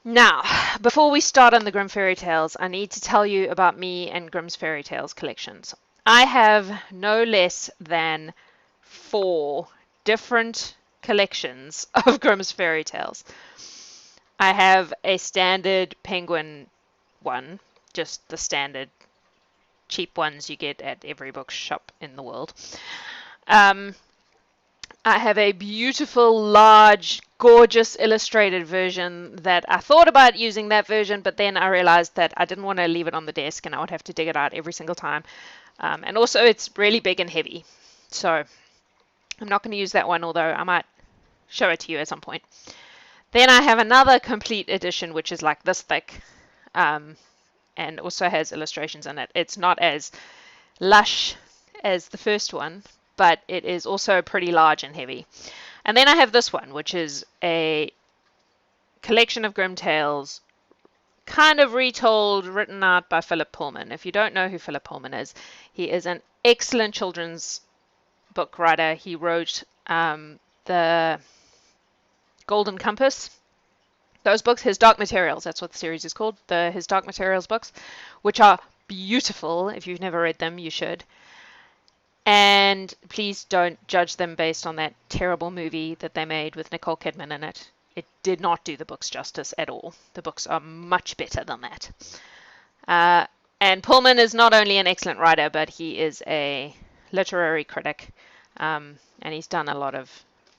Now, before we start on the Grimm fairy tales, I need to tell you about me and Grimm's fairy tales collections. I have no less than 4 different collections of Grimm's fairy tales. I have a standard penguin one, just the standard cheap ones you get at every bookshop in the world. Um, I have a beautiful, large, gorgeous illustrated version that I thought about using that version, but then I realized that I didn't want to leave it on the desk and I would have to dig it out every single time. And also, it's really big and heavy. So I'm not going to use that one, although I might show it to you at some point. Then I have another complete edition, which is like this thick, and also has illustrations in it. It's not as lush as the first one, but it is also pretty large and heavy. And then I have this one, which is a collection of Grimm tales, kind of retold, written out by Philip Pullman. If you don't know who Philip Pullman is, he is an excellent children's book writer. He wrote the Golden Compass. Those books, His Dark Materials, that's what the series is called, the His Dark Materials books, which are beautiful. If you've never read them, you should. And please don't judge them based on that terrible movie that they made with Nicole Kidman in it. It did not do the books justice at all. The books are much better than that. And Pullman is not only an excellent writer, but he is a literary critic, and he's done a lot of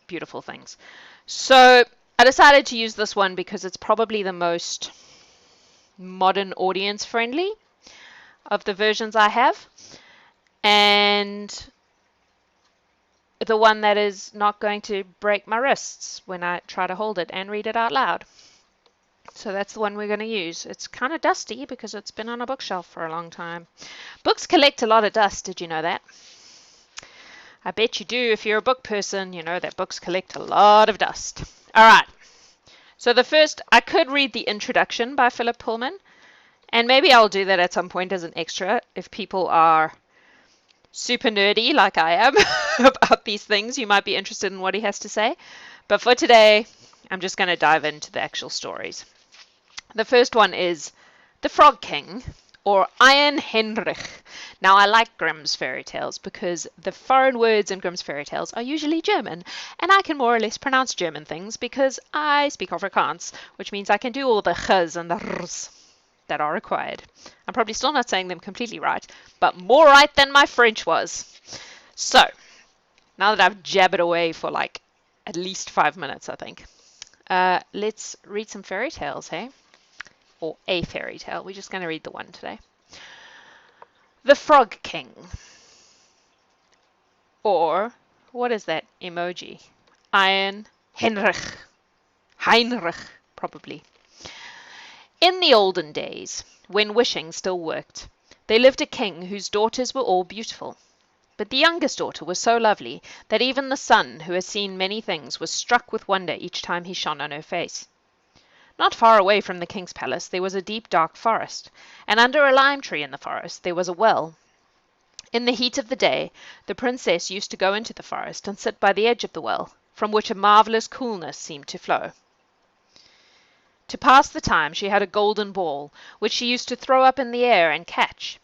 beautiful things. So I decided to use this one because it's probably the most modern audience friendly of the versions I have, and the one that is not going to break my wrists when I try to hold it and read it out loud. So that's the one we're going to use. It's kind of dusty because it's been on a bookshelf for a long time. Books collect a lot of dust, did you know that? I bet you do. If you're a book person, you know that books collect a lot of dust. All right. So the first, I could read the introduction by Philip Pullman, and maybe I'll do that at some point as an extra if people are super nerdy like I am about these things. You might be interested in what he has to say. But for today, I'm just going to dive into the actual stories. The first one is The Frog King, or Iron Heinrich. Now, I like Grimm's fairy tales because the foreign words in Grimm's fairy tales are usually German, and I can more or less pronounce German things because I speak Afrikaans, which means I can do all the ch's and the r's that are required. I'm probably still not saying them completely right, but more right than my French was. So, now that I've jabbered away for like at least 5 minutes, I think, let's read some fairy tales, hey? Or a fairy tale. We're just going to read the one today. The Frog King. Or, what is that emoji? Iron Heinrich. Heinrich, probably. In the olden days, when wishing still worked, there lived a king whose daughters were all beautiful. But the youngest daughter was so lovely that even the sun, who has seen many things, was struck with wonder each time he shone on her face. Not far away from the king's palace there was a deep dark forest, and under a lime tree in the forest there was a well. In the heat of the day the princess used to go into the forest and sit by the edge of the well, from which a marvellous coolness seemed to flow. To pass the time she had a golden ball, which she used to throw up in the air and catch.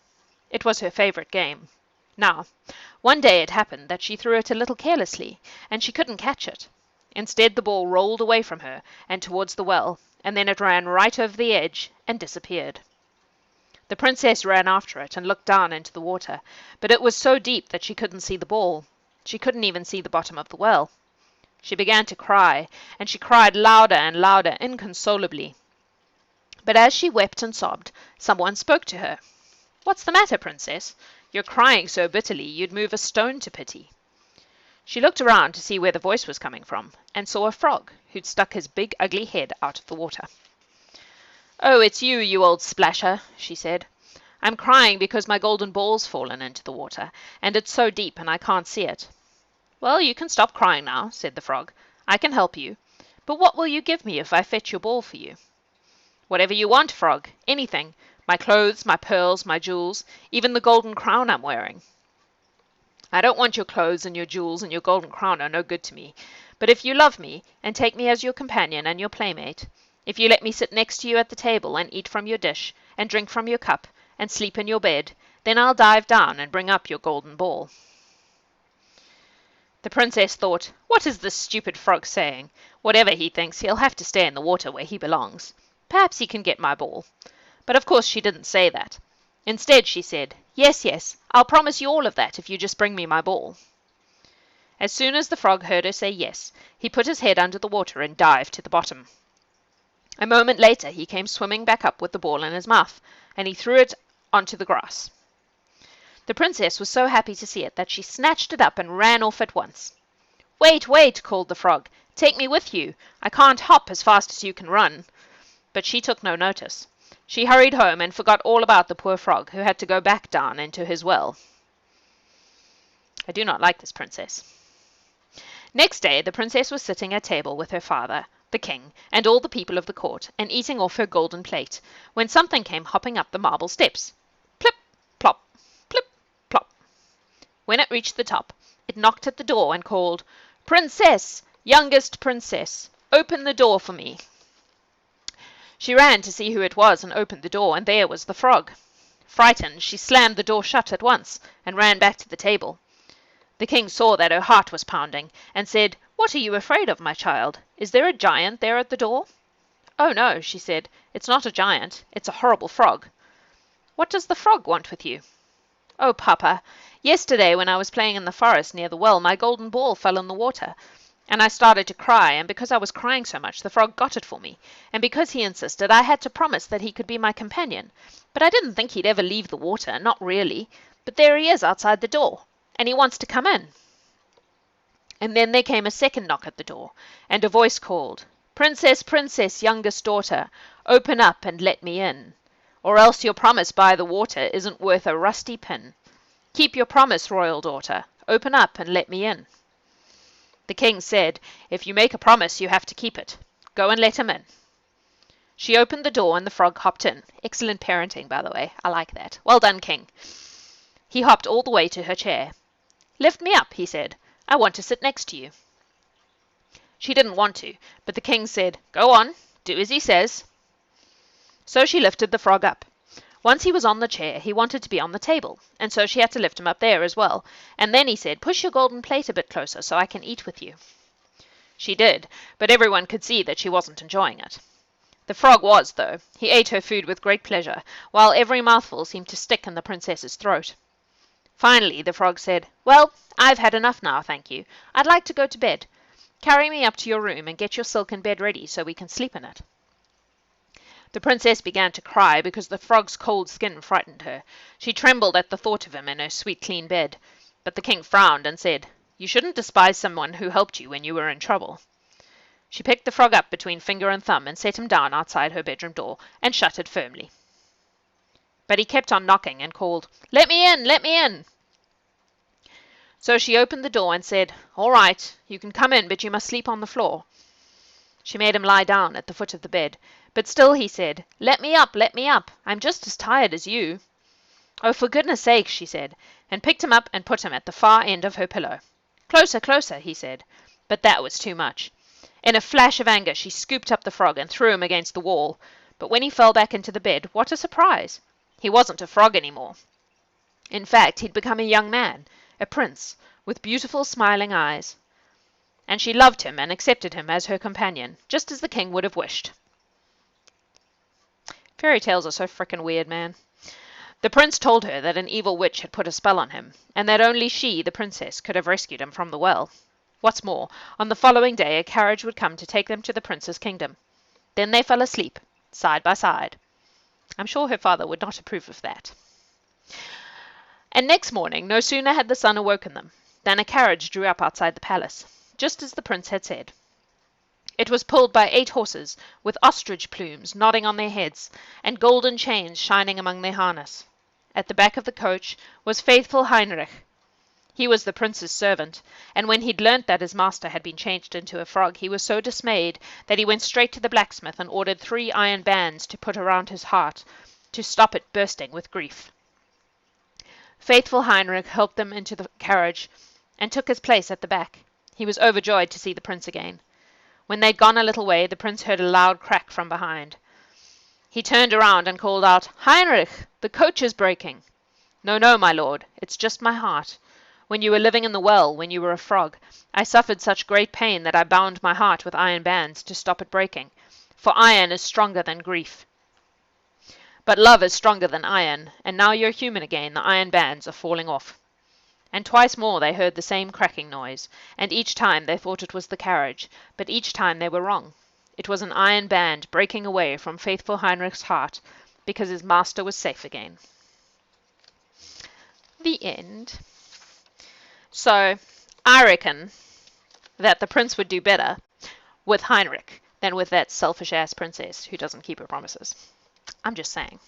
It was her favourite game. Now, one day it happened that she threw it a little carelessly, and she couldn't catch it. Instead the ball rolled away from her and towards the well, and then it ran right over the edge and disappeared. The princess ran after it and looked down into the water, but it was so deep that she couldn't see the ball. She couldn't even see the bottom of the well. She began to cry, and she cried louder and louder, inconsolably. But as she wept and sobbed, someone spoke to her. "What's the matter, princess? You're crying so bitterly you'd move a stone to pity." She looked around to see where the voice was coming from, and saw a frog who'd stuck his big ugly head out of the water. "Oh, it's you, you old splasher," she said. "I'm crying because my golden ball's fallen into the water, and it's so deep and I can't see it." "Well, you can stop crying now," said the frog. "I can help you. But what will you give me if I fetch your ball for you?" "Whatever you want, frog. Anything. My clothes, my pearls, my jewels, even the golden crown I'm wearing." "I don't want your clothes and your jewels, and your golden crown are no good to me. But if you love me, and take me as your companion and your playmate, If you let me sit next to you at the table and eat from your dish and drink from your cup and sleep in your bed, then I'll dive down and bring up your golden ball." The princess thought, "What is this stupid frog saying? Whatever he thinks, he'll have to stay in the water where he belongs. Perhaps he can get my ball." But of course she didn't say that. Instead she said, "Yes, yes, I'll promise you all of that if you just bring me my ball." As soon as the frog heard her say yes, he put his head under the water and dived to the bottom. A moment later he came swimming back up with the ball in his mouth, and he threw it onto the grass. The princess was so happy to see it that she snatched it up and ran off at once. "Wait, wait!" called the frog. "Take me with you. I can't hop as fast as you can run." But she took no notice. She hurried home and forgot all about the poor frog, who had to go back down into his well. I do not like this princess. Next day the princess was sitting at table with her father, the king, and all the people of the court, and eating off her golden plate, when something came hopping up the marble steps. Plip, plop, plip, plop. When it reached the top, it knocked at the door and called, "Princess, youngest princess, open the door for me." She ran to see who it was and opened the door, and there was the frog. Frightened, she slammed the door shut at once and ran back to the table. The king saw that her heart was pounding, and said, "What are you afraid of, my child? Is there a giant there at the door?" "Oh, no," she said, "it's not a giant. It's a horrible frog." "What does the frog want with you?" "Oh, papa, yesterday when I was playing in the forest near the well, my golden ball fell in the water, and I started to cry, and because I was crying so much, the frog got it for me, and because he insisted, I had to promise that he could be my companion. But I didn't think he'd ever leave the water, not really. But there he is outside the door, and he wants to come in." And then there came a second knock at the door, and a voice called, "Princess, princess, youngest daughter, open up and let me in, or else your promise by the water isn't worth a rusty pin. Keep your promise, royal daughter. Open up and let me in." The king said, "If you make a promise, you have to keep it. Go and let him in." She opened the door and the frog hopped in. Excellent parenting, by the way. I like that. Well done, king. He hopped all the way to her chair. "Lift me up," he said. "I want to sit next to you." She didn't want to, but the king said, "Go on, do as he says." So she lifted the frog up. Once he was on the chair, he wanted to be on the table, and so she had to lift him up there as well. And then he said, "Push your golden plate a bit closer so I can eat with you." She did, but everyone could see that she wasn't enjoying it. The frog was, though. He ate her food with great pleasure, while every mouthful seemed to stick in the princess's throat. Finally the frog said, "Well, I've had enough now, thank you. I'd like to go to bed. Carry me up to your room and get your silken bed ready so we can sleep in it." The princess began to cry because the frog's cold skin frightened her. She trembled at the thought of him in her sweet clean bed. But the king frowned and said, "You shouldn't despise someone who helped you when you were in trouble." She picked the frog up between finger and thumb and set him down outside her bedroom door and shut it firmly. But he kept on knocking and called, "Let me in, let me in." So she opened the door and said, "All right, you can come in, but you must sleep on the floor." She made him lie down at the foot of the bed, but still he said, let me up, I'm just as tired as you." "Oh, for goodness sake," she said, and picked him up and put him at the far end of her pillow. "Closer, closer," he said, but that was too much. In a flash of anger she scooped up the frog and threw him against the wall, but when he fell back into the bed, what a surprise! He wasn't a frog any more. In fact, he'd become a young man, a prince, with beautiful smiling eyes. And she loved him and accepted him as her companion, just as the king would have wished. Fairy tales are so frickin' weird, man. The prince told her that an evil witch had put a spell on him, and that only she, the princess, could have rescued him from the well. What's more, on the following day a carriage would come to take them to the prince's kingdom. Then they fell asleep, side by side. I'm sure her father would not approve of that. And next morning, no sooner had the sun awoken them, than a carriage drew up outside the palace, just as the prince had said. It was pulled by 8 horses, with ostrich plumes nodding on their heads, and golden chains shining among their harness. At the back of the coach was faithful Heinrich. He was the prince's servant, and when he'd learnt that his master had been changed into a frog, he was so dismayed that he went straight to the blacksmith and ordered 3 iron bands to put around his heart, to stop it bursting with grief. Faithful Heinrich helped them into the carriage, and took his place at the back. He was overjoyed to see the prince again. When they'd gone a little way, the prince heard a loud crack from behind. He turned around and called out, "Heinrich, the coach is breaking." "No, no, my lord, it's just my heart. When you were living in the well, when you were a frog, I suffered such great pain that I bound my heart with iron bands to stop it breaking. For iron is stronger than grief. But love is stronger than iron, and now you're human again, the iron bands are falling off." And twice more they heard the same cracking noise, and each time they thought it was the carriage, but each time they were wrong. It was an iron band breaking away from faithful Heinrich's heart, because his master was safe again. The end. So, I reckon that the prince would do better with Heinrich than with that selfish ass princess who doesn't keep her promises. I'm just saying.